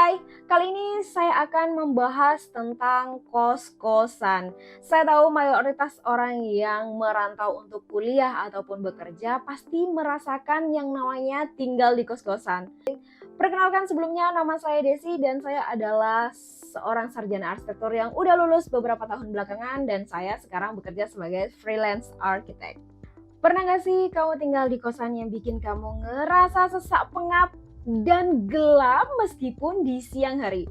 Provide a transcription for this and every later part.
Hai, kali ini saya akan membahas tentang kos-kosan. Saya tahu mayoritas orang yang merantau untuk kuliah ataupun bekerja pasti merasakan yang namanya tinggal di kos-kosan. Perkenalkan sebelumnya, nama saya Desi dan saya adalah seorang sarjana arsitektur yang udah lulus beberapa tahun belakangan dan saya sekarang bekerja sebagai freelance architect. Pernah gak sih kamu tinggal di kosan yang bikin kamu ngerasa sesak pengap dan gelap meskipun di siang hari?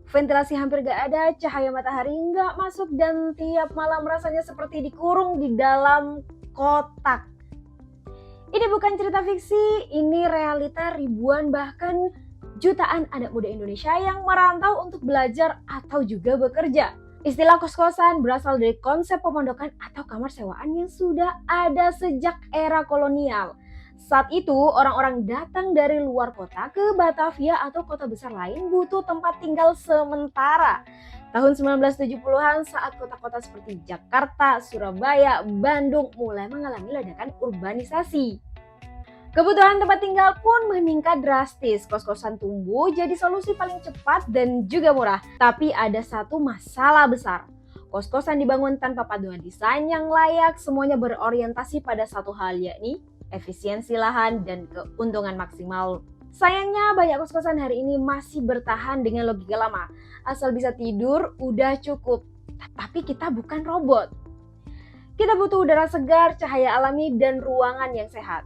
Ventilasi hampir gak ada, cahaya matahari gak masuk dan tiap malam rasanya seperti dikurung di dalam kotak. Ini bukan cerita fiksi, ini realita ribuan bahkan jutaan anak muda Indonesia yang merantau untuk belajar atau juga bekerja. Istilah kos-kosan berasal dari konsep pemondokan atau kamar sewaan yang sudah ada sejak era kolonial. Saat itu, orang-orang datang dari luar kota ke Batavia atau kota besar lain butuh tempat tinggal sementara. Tahun 1970-an saat kota-kota seperti Jakarta, Surabaya, Bandung mulai mengalami ledakan urbanisasi. Kebutuhan tempat tinggal pun meningkat drastis. Kos-kosan tumbuh jadi solusi paling cepat dan juga murah. Tapi ada satu masalah besar. Kos-kosan dibangun tanpa paduan desain yang layak, semuanya berorientasi pada satu hal, yakni efisiensi lahan dan keuntungan maksimal. Sayangnya banyak kos-kosan hari ini masih bertahan dengan logika lama. Asal bisa tidur udah cukup. Tapi kita bukan robot. Kita butuh udara segar, cahaya alami, dan ruangan yang sehat.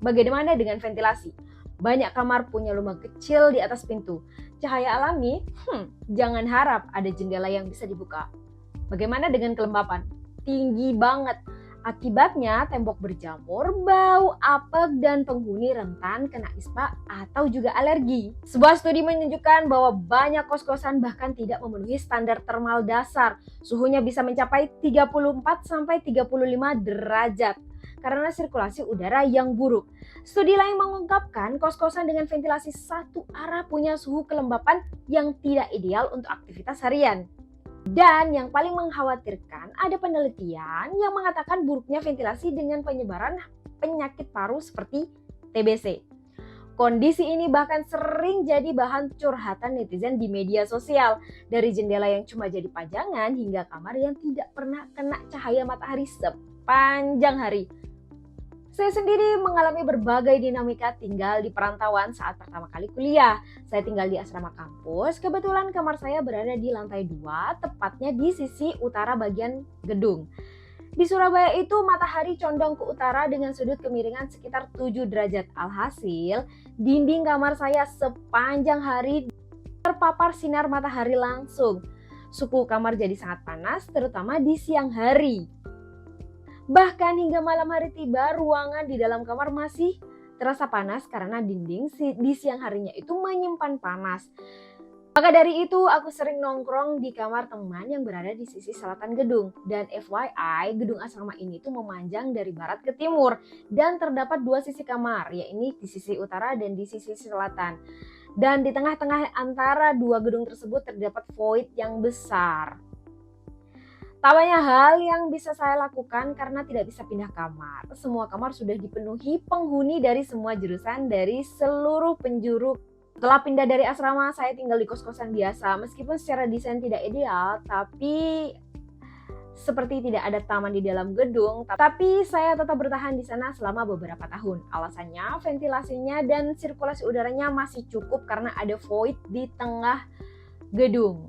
Bagaimana dengan ventilasi? Banyak kamar punya lubang kecil di atas pintu. Cahaya alami? Jangan harap ada jendela yang bisa dibuka. Bagaimana dengan kelembapan? Tinggi banget. Akibatnya tembok berjamur, bau, apek, dan penghuni rentan kena ispa atau juga alergi. Sebuah studi menunjukkan bahwa banyak kos-kosan bahkan tidak memenuhi standar termal dasar. Suhunya bisa mencapai 34-35 derajat karena sirkulasi udara yang buruk. Studi lain mengungkapkan kos-kosan dengan ventilasi satu arah punya suhu kelembapan yang tidak ideal untuk aktivitas harian. Dan yang paling mengkhawatirkan, ada penelitian yang mengatakan buruknya ventilasi dengan penyebaran penyakit paru seperti TBC. Kondisi ini bahkan sering jadi bahan curhatan netizen di media sosial. Dari jendela yang cuma jadi pajangan hingga kamar yang tidak pernah kena cahaya matahari sepanjang hari. Saya sendiri mengalami berbagai dinamika tinggal di perantauan saat pertama kali kuliah. Saya tinggal di asrama kampus, kebetulan kamar saya berada di lantai 2, tepatnya di sisi utara bagian gedung. Di Surabaya itu matahari condong ke utara dengan sudut kemiringan sekitar 7 derajat. Alhasil, dinding kamar saya sepanjang hari terpapar sinar matahari langsung. Suhu kamar jadi sangat panas, terutama di siang hari. Bahkan hingga malam hari tiba, ruangan di dalam kamar masih terasa panas karena dinding di siang harinya itu menyimpan panas. Maka dari itu aku sering nongkrong di kamar teman yang berada di sisi selatan gedung. Dan FYI, gedung asrama ini tuh memanjang dari barat ke timur dan terdapat 2 sisi kamar, yaitu di sisi utara dan di sisi selatan. Dan di tengah-tengah antara 2 gedung tersebut terdapat void yang besar. Tak banyak hal yang bisa saya lakukan karena tidak bisa pindah kamar. Semua kamar sudah dipenuhi penghuni dari semua jurusan dari seluruh penjuru. Setelah pindah dari asrama, saya tinggal di kos-kosan biasa. Meskipun secara desain tidak ideal, tapi seperti tidak ada taman di dalam gedung. Tapi saya tetap bertahan di sana selama beberapa tahun. Alasannya, ventilasinya dan sirkulasi udaranya masih cukup karena ada void di tengah gedung.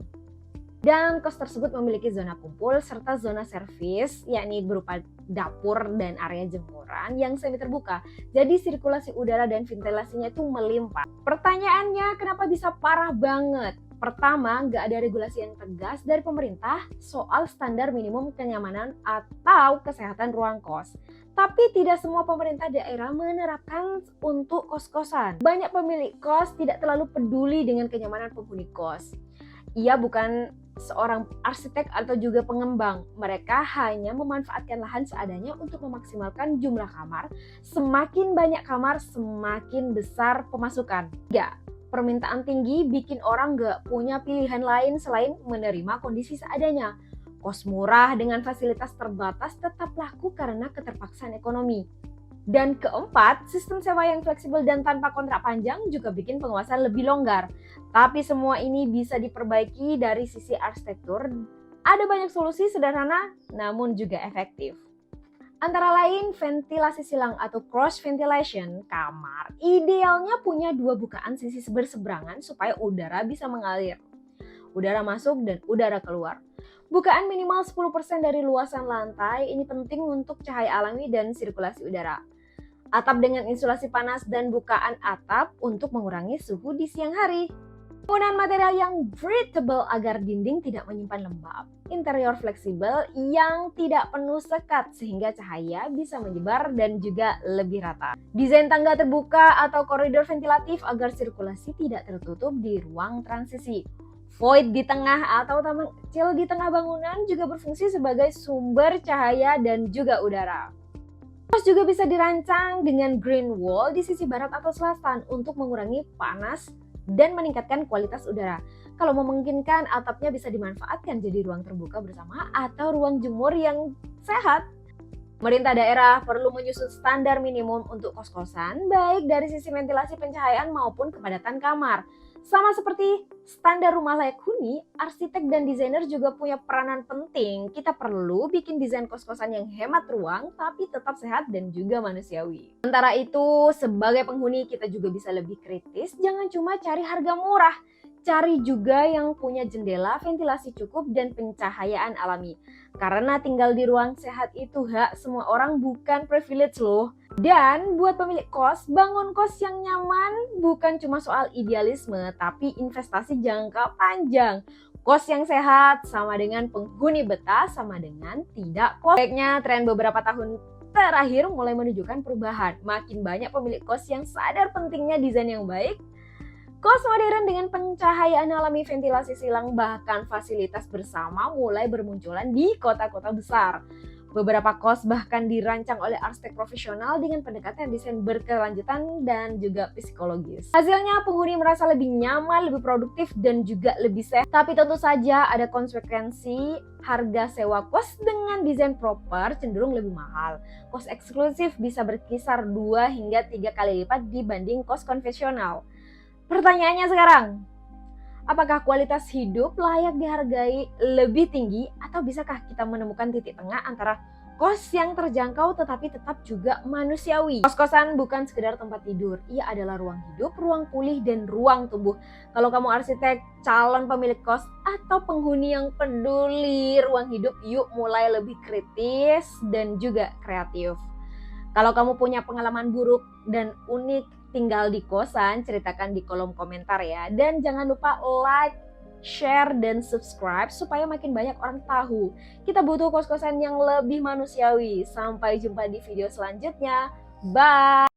Dan kos tersebut memiliki zona kumpul serta zona servis, yakni berupa dapur dan area jemuran yang semi terbuka. Jadi sirkulasi udara dan ventilasinya itu melimpah. Pertanyaannya, kenapa bisa parah banget? Pertama, nggak ada regulasi yang tegas dari pemerintah soal standar minimum kenyamanan atau kesehatan ruang kos. Tapi tidak semua pemerintah daerah menerapkan untuk kos-kosan. Banyak pemilik kos tidak terlalu peduli dengan kenyamanan penghuni kos. Ia bukan seorang arsitek atau juga pengembang. Mereka hanya memanfaatkan lahan seadanya untuk memaksimalkan jumlah kamar. Semakin banyak kamar, semakin besar pemasukan. Ya, permintaan tinggi bikin orang gak punya pilihan lain selain menerima kondisi seadanya. Kos murah dengan fasilitas terbatas tetap laku karena keterpaksaan ekonomi. Dan keempat, sistem sewa yang fleksibel dan tanpa kontrak panjang juga bikin penguasaan lebih longgar. Tapi semua ini bisa diperbaiki dari sisi arsitektur. Ada banyak solusi sederhana namun juga efektif. Antara lain ventilasi silang atau cross ventilation. Kamar idealnya punya dua bukaan sisi berseberangan supaya udara bisa mengalir. Udara masuk dan udara keluar. Bukaan minimal 10% dari luasan lantai, ini penting untuk cahaya alami dan sirkulasi udara. Atap dengan insulasi panas dan bukaan atap untuk mengurangi suhu di siang hari. Penggunaan material yang breathable agar dinding tidak menyimpan lembab. Interior fleksibel yang tidak penuh sekat sehingga cahaya bisa menyebar dan juga lebih rata. Desain tangga terbuka atau koridor ventilatif agar sirkulasi tidak tertutup di ruang transisi. Void di tengah atau taman kecil di tengah bangunan juga berfungsi sebagai sumber cahaya dan juga udara. Terus juga bisa dirancang dengan green wall di sisi barat atau selatan untuk mengurangi panas dan meningkatkan kualitas udara. Kalau memungkinkan, atapnya bisa dimanfaatkan jadi ruang terbuka bersama atau ruang jemur yang sehat. Pemerintah daerah perlu menyusun standar minimum untuk kos-kosan, baik dari sisi ventilasi, pencahayaan maupun kepadatan kamar. Sama seperti standar rumah layak huni, arsitek dan desainer juga punya peranan penting. Kita perlu bikin desain kos-kosan yang hemat ruang tapi tetap sehat dan juga manusiawi. Sementara itu, sebagai penghuni kita juga bisa lebih kritis, jangan cuma cari harga murah. Cari juga yang punya jendela, ventilasi cukup, dan pencahayaan alami. Karena tinggal di ruang sehat itu hak semua orang, bukan privilege loh. Dan buat pemilik kos, bangun kos yang nyaman bukan cuma soal idealisme, tapi investasi jangka panjang. Kos yang sehat sama dengan penghuni betah, sama dengan tidak kos. Baiknya tren beberapa tahun terakhir mulai menunjukkan perubahan. Makin banyak pemilik kos yang sadar pentingnya desain yang baik. Kos modern dengan pencahayaan alami, ventilasi silang, bahkan fasilitas bersama mulai bermunculan di kota-kota besar. Beberapa kos bahkan dirancang oleh arsitek profesional dengan pendekatan desain berkelanjutan dan juga psikologis. Hasilnya penghuni merasa lebih nyaman, lebih produktif, dan juga lebih sehat. Tapi tentu saja ada konsekuensi, harga sewa kos dengan desain proper cenderung lebih mahal. Kos eksklusif bisa berkisar 2 hingga 3 kali lipat dibanding kos konvensional. Pertanyaannya sekarang, apakah kualitas hidup layak dihargai lebih tinggi atau bisakah kita menemukan titik tengah antara kos yang terjangkau tetapi tetap juga manusiawi? Kos-kosan bukan sekedar tempat tidur, ia adalah ruang hidup, ruang pulih, dan ruang tumbuh. Kalau kamu arsitek, calon pemilik kos, atau penghuni yang peduli ruang hidup, yuk mulai lebih kritis dan juga kreatif. Kalau kamu punya pengalaman buruk dan unik tinggal di kosan, ceritakan di kolom komentar ya. Dan jangan lupa like, share, dan subscribe supaya makin banyak orang tahu. Kita butuh kos-kosan yang lebih manusiawi. Sampai jumpa di video selanjutnya. Bye!